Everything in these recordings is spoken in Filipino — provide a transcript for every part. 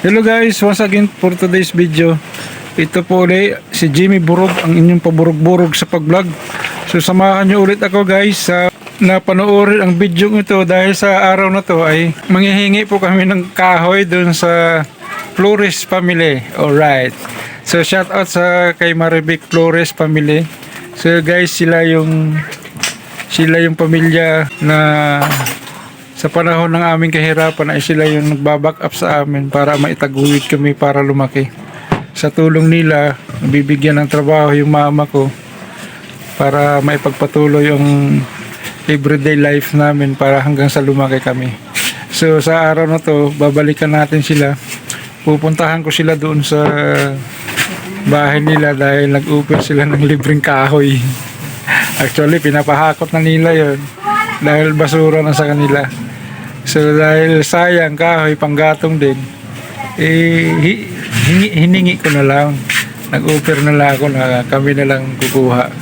Hello guys, once again for today's video. Ito po ulit si Jimmy Burog, ang inyong paburog-burog sa pag-vlog. So samahan nyo ulit ako guys sa napanoorin ang video ito dahil sa araw na to ay manghihingi po kami ng kahoy dun sa Flores family. Alright. So shout out sa kay Marivic Flores family. So guys, sila yung pamilya na sa panahon ng aming kahirapan ay sila yung nagbaback up sa amin para maitaguyod kami para lumaki. Sa tulong nila, bibigyan ng trabaho yung mama ko para maipagpatuloy yung everyday life namin para hanggang sa lumaki kami. So sa araw na to, babalikan natin sila. Pupuntahan ko sila doon sa bahay nila dahil nag-offer sila ng libreng kahoy. Actually, pinapahakot na nila yon dahil basura na sa kanila. So dahil sayang kahoy panggatong din, hiningi ko na lang, nag-offer na lang ako na kami na lang kukuha.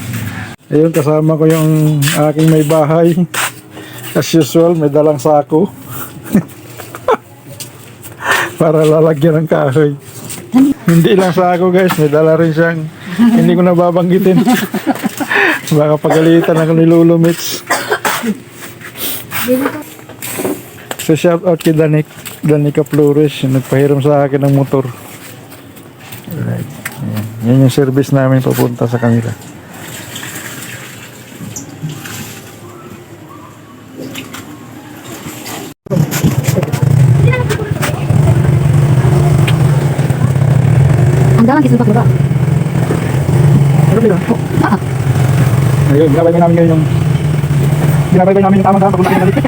Ayun, kasama ko yung aking may bahay. As usual, may dalang sako para lalagyan ng kahoy. Hindi lang sako guys, may dala rin siyang hindi ko na babanggitin. Baka pagalitan ako ni Lolo Mitch. So shout out kay Danica Flores, yung nagpahiram sa akin ng motor. Alright. Yan yung service namin papunta sa kanila. Ang dalang kisipag ba? Ayun, ginabay namin ngayon yung tamang-tamang papunta kanila.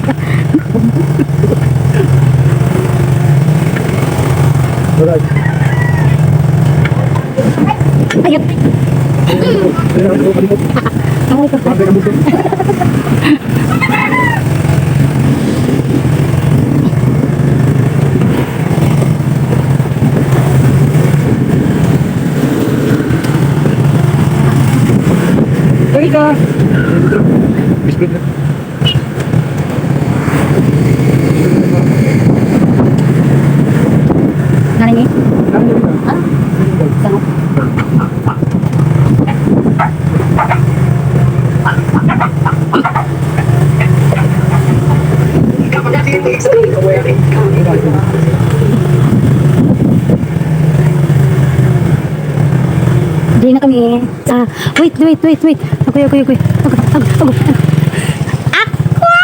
Alright. Ayun. Erika! Biscuit na. Narinig? Ah? Sanok? Hindi na kami wait. Agoy. Aqua!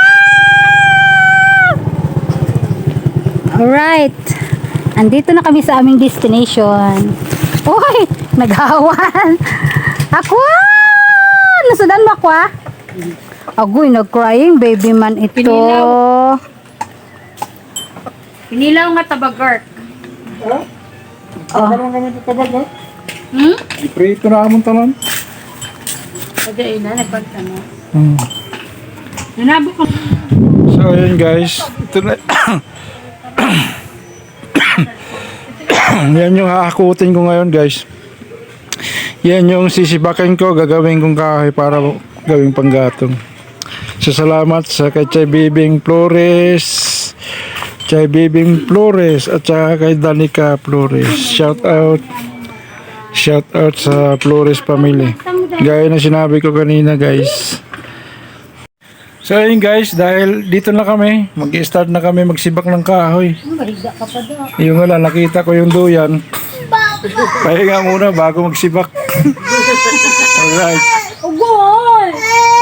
Alright. Andito na kami sa aming destination. Uy! Naghawan! Aqua! Nasudan mo, Aqua? Agoy, nag-crying baby man ito. Pinilaw nga tabagart. Ha? Parang kami tatabag ha? Hmm? Iprito na amon tanan. Pwede na, nagpagta mo. Hmm. Nanabo ko. So ayun guys, ito na. Yan yung hahakutin ko ngayon guys. Yan yung sisibakin ko, gagawin kong kahoy para gawing panggatong. So salamat sa kay Chay Bibing Flores, at saka kay Danica Flores. Shout out sa Flores family. Gaya na sinabi ko kanina guys. So ayun guys, dahil dito na kami, mag-start na kami magsibak ng kahoy. Baliga ka pa daw. Yung wala, nakita ko yung duyan. Pahinga muna bago magsibak. Alright. Ugoy!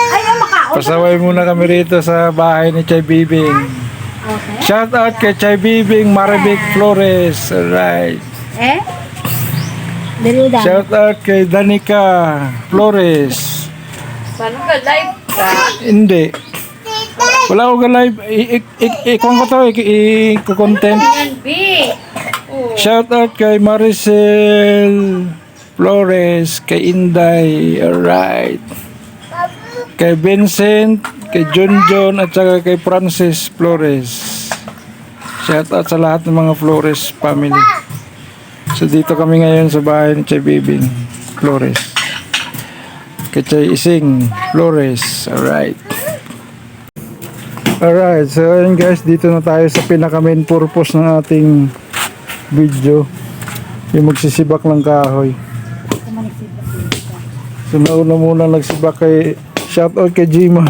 Ayaw makaon. Pasaway muna kami rito sa bahay ni Chay Bibing. Okay. Shout out kay Chay Bibing, Marivic Flores. Alright. Daludan. Shout out kay Danica Flores. Paano ka live ka? Hindi. Wala ko live. Ikuan ko to, i-content. Yan, B. Oh. Shout out kay Maricel Flores, kay Inday, alright. Kay Vincent, kay John, at saka kay Francis Flores. Shout out sa lahat ng mga Flores family. So dito kami ngayon sa bahay ni Chay Bibing Flores. Kay Chay Ising Flores, alright. Alright, so ayun guys, dito na tayo sa pinaka main purpose ng ating video. Yung magsisibak ng kahoy. So nauna muna nagsibak kay shoutout kay Jima.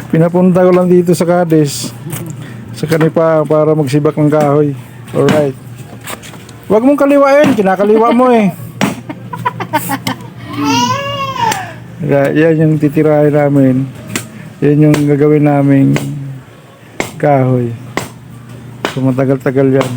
Pinapunta ko lang dito sa Cadiz sa kanipa para magsibak ng kahoy. Alright. Huwag mong kaliwain, kinakaliwa mo eh. Yan yung titirahin namin. Yan yung gagawin naming kahoy. So matagal-tagal yan.